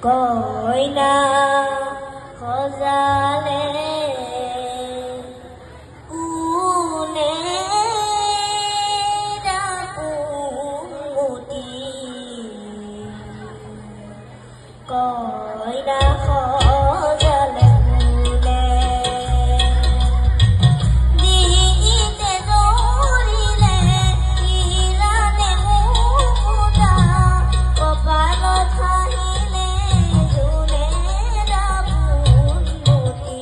কইনা সজালে কোনে ৰাপুতি কইনা সজালে কোনে দিতে দৌৰিলে ইৰানে মুকুতা কপালত হাঁহিলে যোনে ৰাপুতি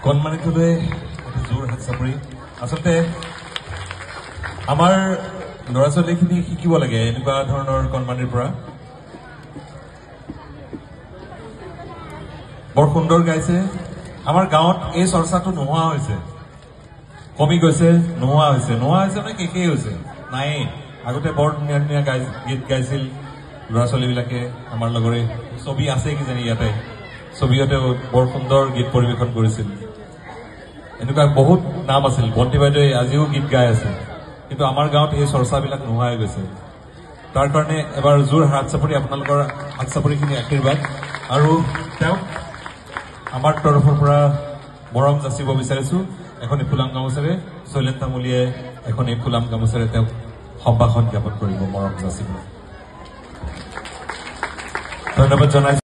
কণমানিটোলৈ জোৰ হাত চাপৰি আচলতে আমাৰ ল'ৰা ছোৱালীখিনি শিকিব লাগে এনেকুৱা ধৰণৰ কণমানিৰ পৰা বৰ সুন্দৰ গাইছে আমাৰ গাঁৱত এই চৰ্চাটো নোহোৱা হৈছে কমি গৈছে নোহোৱা হৈছে মানে কেকেই হৈছে নাই আগতে বৰ ধুনীয়া ধুনীয়া গীত গাইছিল ল'ৰা ছোৱালীবিলাকে আমাৰ লগৰে ছবি আছে কিজানি ইয়াতে ছবিতে বৰ সুন্দৰ গীত পৰিৱেশন কৰিছিল এনেকুৱা বহুত নাম আছিল বন্তি বাইদেৱে আজিও গীত গাই আছে কিন্তু আমাৰ গাঁৱত এই চৰ্চাবিলাক নোহোৱা হৈ গৈছে তাৰ কাৰণে এবাৰ জোৰ হাত চাপৰি আপোনালোকৰ হাত চাপৰিখিনি আশীৰ্বাদ আৰু তেওঁ আমাৰ তৰফৰ পৰা মৰম যাচিব বিচাৰিছো এখনি ফুলাম গামোচাৰে শৈলেন তামুলীয়ে এখনি ফুলাম গামোচাৰে তেওঁক সম্ভাষণ জ্ঞাপন কৰিব মৰম যাচিব ধন্যবাদ জনাইছো